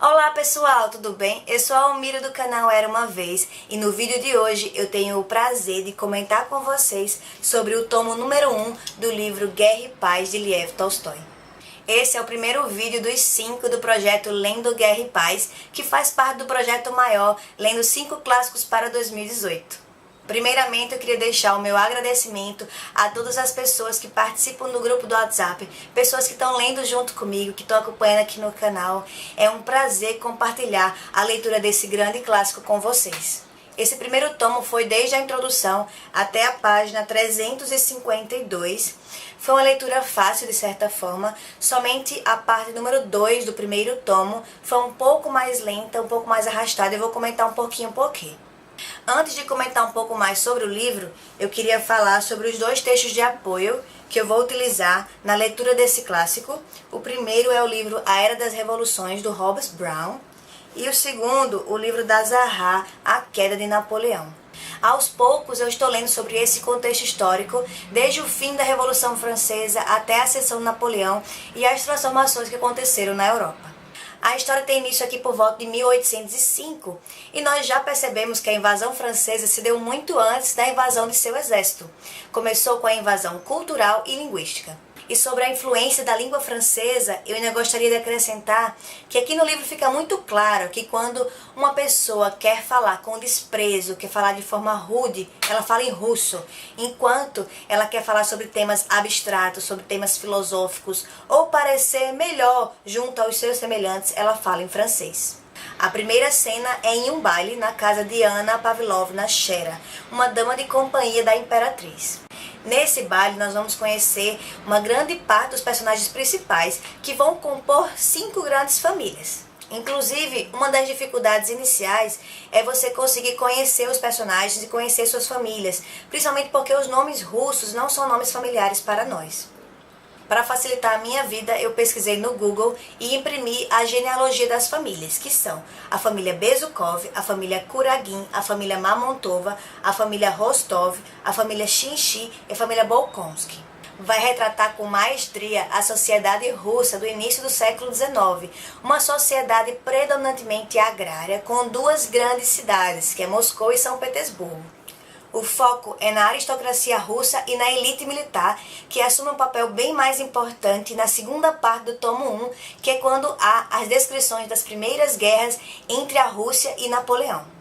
Olá pessoal, tudo bem? Eu sou a Almira do canal Era Uma Vez e no vídeo de hoje eu tenho o prazer de comentar com vocês sobre o tomo número 1 do livro Guerra e Paz de Lev Tolstói. Esse é o primeiro vídeo dos 5 do projeto Lendo Guerra e Paz, que faz parte do projeto maior Lendo 5 Clássicos para 2018. Primeiramente, eu queria deixar o meu agradecimento a todas as pessoas que participam do grupo do WhatsApp, pessoas que estão lendo junto comigo, que estão acompanhando aqui no canal. É um prazer compartilhar a leitura desse grande clássico com vocês. Esse primeiro tomo foi desde a introdução até a página 352. Foi uma leitura fácil de certa forma, somente a parte número 2 do primeiro tomo foi um pouco mais lenta, um pouco mais arrastada. Eu vou comentar um pouquinho por quê. Antes de comentar um pouco mais sobre o livro, eu queria falar sobre os 2 textos de apoio que eu vou utilizar na leitura desse clássico. O primeiro é o livro A Era das Revoluções, do Hobbes Brown, e o segundo, o livro da Zaha, A Queda de Napoleão. Aos poucos eu estou lendo sobre esse contexto histórico, desde o fim da Revolução Francesa até a ascensão de Napoleão e as transformações que aconteceram na Europa. A história tem início aqui por volta de 1805 e nós já percebemos que a invasão francesa se deu muito antes da invasão de seu exército. Começou com a invasão cultural e linguística. E sobre a influência da língua francesa, eu ainda gostaria de acrescentar que aqui no livro fica muito claro que quando uma pessoa quer falar com desprezo, quer falar de forma rude, ela fala em russo, enquanto ela quer falar sobre temas abstratos, sobre temas filosóficos, ou parecer melhor junto aos seus semelhantes, ela fala em francês. A primeira cena é em um baile na casa de Anna Pavlovna Scherer, uma dama de companhia da imperatriz. Nesse baile nós vamos conhecer uma grande parte dos personagens principais que vão compor 5 grandes famílias. Inclusive, uma das dificuldades iniciais é você conseguir conhecer os personagens e conhecer suas famílias, principalmente porque os nomes russos não são nomes familiares para nós. Para facilitar a minha vida, eu pesquisei no Google e imprimi a genealogia das famílias, que são a família Bezukov, a família Kuragin, a família Mamontova, a família Rostov, a família Shinshi e a família Bolkonsky. Vai retratar com maestria a sociedade russa do início do século XIX, uma sociedade predominantemente agrária, com 2 grandes cidades, que é Moscou e São Petersburgo. O foco é na aristocracia russa e na elite militar, que assume um papel bem mais importante na segunda parte do tomo 1, que é quando há as descrições das primeiras guerras entre a Rússia e Napoleão.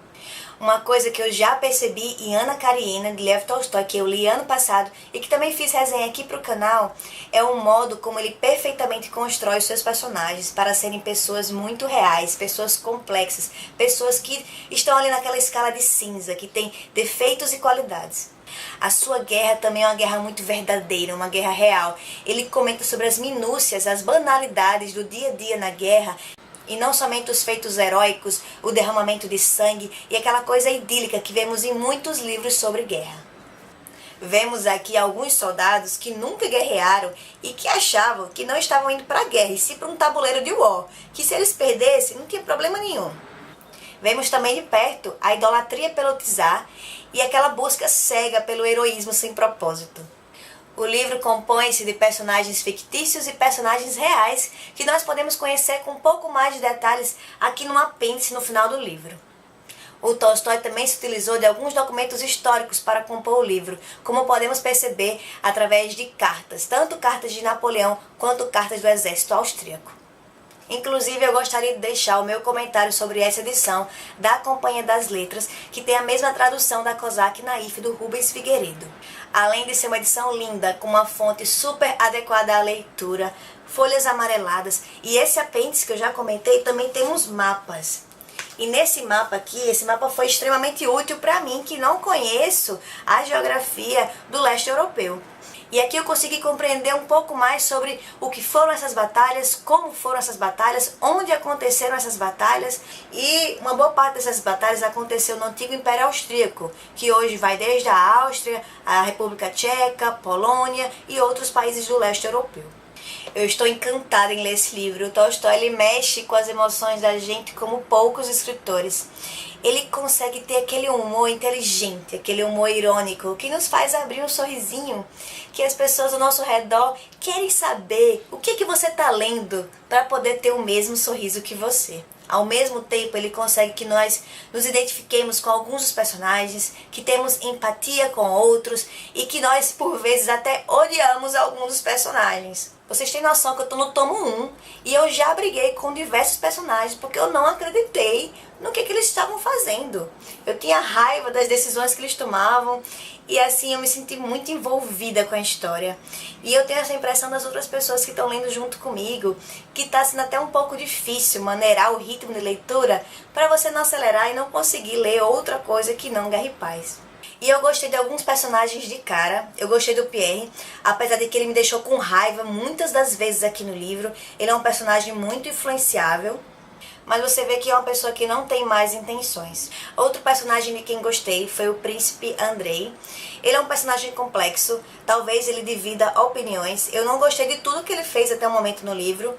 Uma coisa que eu já percebi em Anna Karenina, de Lev Tolstói, que eu li ano passado e que também fiz resenha aqui para o canal, é o modo como ele perfeitamente constrói os seus personagens para serem pessoas muito reais, pessoas complexas, pessoas que estão ali naquela escala de cinza, que tem defeitos e qualidades. A sua guerra também é uma guerra muito verdadeira, uma guerra real. Ele comenta sobre as minúcias, as banalidades do dia a dia na guerra, e não somente os feitos heróicos, o derramamento de sangue e aquela coisa idílica que vemos em muitos livros sobre guerra. Vemos aqui alguns soldados que nunca guerrearam e que achavam que não estavam indo para a guerra, e sim para um tabuleiro de war, que se eles perdessem não tinha problema nenhum. Vemos também de perto a idolatria pelo czar e aquela busca cega pelo heroísmo sem propósito. O livro compõe-se de personagens fictícios e personagens reais que nós podemos conhecer com um pouco mais de detalhes aqui no apêndice no final do livro. O Tolstói também se utilizou de alguns documentos históricos para compor o livro, como podemos perceber através de cartas, tanto cartas de Napoleão quanto cartas do exército austríaco. Inclusive, eu gostaria de deixar o meu comentário sobre essa edição da Companhia das Letras, que tem a mesma tradução da Cosaque Naif do Rubens Figueiredo. Além de ser uma edição linda, com uma fonte super adequada à leitura, folhas amareladas, e esse apêndice que eu já comentei, também tem uns mapas. E nesse mapa aqui, esse mapa foi extremamente útil para mim, que não conheço a geografia do leste europeu. E aqui eu consegui compreender um pouco mais sobre o que foram essas batalhas, como foram essas batalhas, onde aconteceram essas batalhas, e uma boa parte dessas batalhas aconteceu no antigo Império Austríaco, que hoje vai desde a Áustria, a República Tcheca, Polônia e outros países do leste europeu. Eu estou encantada em ler esse livro. O Tolstói, ele mexe com as emoções da gente como poucos escritores. Ele consegue ter aquele humor inteligente, aquele humor irônico, que nos faz abrir um sorrisinho, que as pessoas ao nosso redor querem saber o que você está lendo para poder ter o mesmo sorriso que você. Ao mesmo tempo, ele consegue que nós nos identifiquemos com alguns dos personagens, que temos empatia com outros e que nós, por vezes, até odiamos alguns dos personagens. Vocês têm noção que eu tô no tomo 1 e eu já briguei com diversos personagens porque eu não acreditei no que eles estavam fazendo. Eu tinha raiva das decisões que eles tomavam e assim eu me senti muito envolvida com a história. E eu tenho essa impressão das outras pessoas que estão lendo junto comigo, que está sendo até um pouco difícil maneirar o ritmo de leitura para você não acelerar e não conseguir ler outra coisa que não Guerra e Paz. E eu gostei de alguns personagens de cara. Eu gostei do Pierre, apesar de que ele me deixou com raiva muitas das vezes aqui no livro. Ele é um personagem muito influenciável, mas você vê que é uma pessoa que não tem mais intenções. Outro personagem de quem gostei foi o Príncipe Andrei. Ele é um personagem complexo, talvez ele divida opiniões. Eu não gostei de tudo que ele fez até o momento no livro,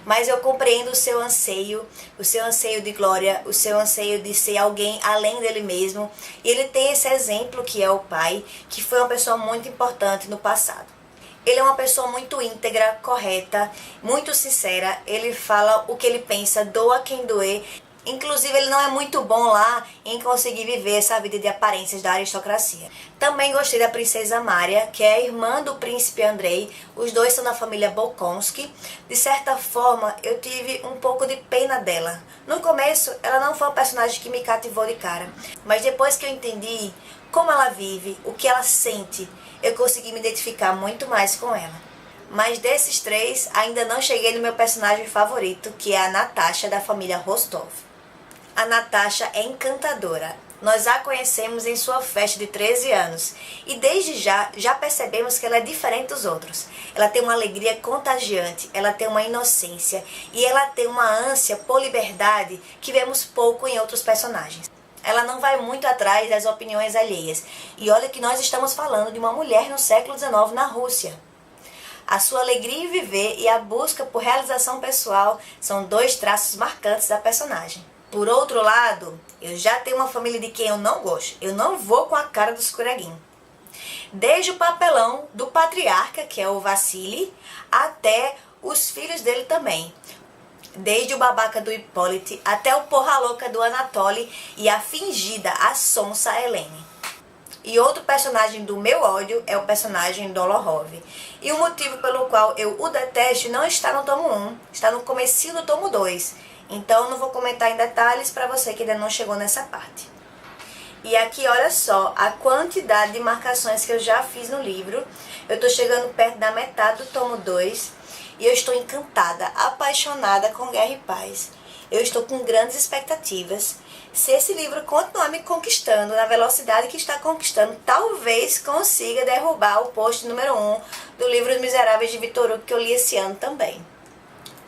mas eu compreendo o seu anseio de glória, o seu anseio de ser alguém além dele mesmo. E ele tem esse exemplo que é o pai, que foi uma pessoa muito importante no passado. Ele é uma pessoa muito íntegra, correta, muito sincera. Ele fala o que ele pensa, doa quem doer. Inclusive, ele não é muito bom lá em conseguir viver essa vida de aparências da aristocracia. Também gostei da princesa Mária, que é a irmã do príncipe Andrei. Os dois são da família Bolkonsky. De certa forma, eu tive um pouco de pena dela. No começo, ela não foi um personagem que me cativou de cara. Mas depois que eu entendi como ela vive, o que ela sente, eu consegui me identificar muito mais com ela. Mas desses três, ainda não cheguei no meu personagem favorito, que é a Natasha, da família Rostov. A Natasha é encantadora. Nós a conhecemos em sua festa de 13 anos e desde já percebemos que ela é diferente dos outros. Ela tem uma alegria contagiante, ela tem uma inocência e ela tem uma ânsia por liberdade que vemos pouco em outros personagens. Ela não vai muito atrás das opiniões alheias. E olha que nós estamos falando de uma mulher no século XIX na Rússia. A sua alegria em viver e a busca por realização pessoal são dois traços marcantes da personagem. Por outro lado, eu já tenho uma família de quem eu não gosto. Eu não vou com a cara dos Kuragin. Desde o papelão do patriarca, que é o Vassili, até os filhos dele também. Desde o babaca do Hippolyte até o porra louca do Anatoly e a fingida, a sonsa Helene. E outro personagem do meu ódio é o personagem Dolohov. E o motivo pelo qual eu o detesto não está no tomo 1, está no comecinho do tomo 2. Então eu não vou comentar em detalhes para você que ainda não chegou nessa parte. E aqui olha só a quantidade de marcações que eu já fiz no livro. Eu estou chegando perto da metade do tomo 2 e eu estou encantada, apaixonada com Guerra e Paz. Eu estou com grandes expectativas. Se esse livro continuar me conquistando na velocidade que está conquistando, talvez consiga derrubar o post número 1 do livro Os Miseráveis de Victor Hugo, que eu li esse ano também.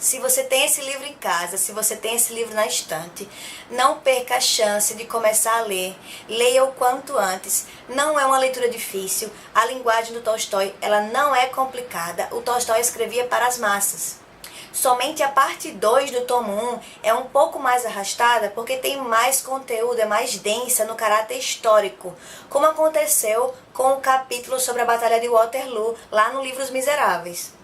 Se você tem esse livro em casa, se você tem esse livro na estante, não perca a chance de começar a ler. Leia o quanto antes. Não é uma leitura difícil. A linguagem do Tolstói, ela não é complicada. O Tolstói escrevia para as massas. Somente a parte 2 do tomo 1 é um pouco mais arrastada porque tem mais conteúdo, é mais densa no caráter histórico, como aconteceu com o capítulo sobre a Batalha de Waterloo, lá no livro Os Miseráveis.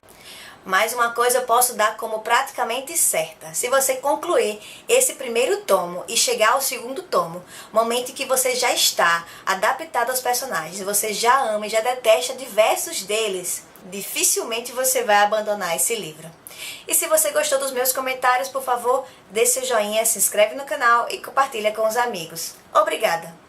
Mas uma coisa eu posso dar como praticamente certa. Se você concluir esse primeiro tomo e chegar ao segundo tomo, momento em que você já está adaptado aos personagens, você já ama e já detesta diversos deles, dificilmente você vai abandonar esse livro. E se você gostou dos meus comentários, por favor, dê seu joinha, se inscreve no canal e compartilha com os amigos. Obrigada!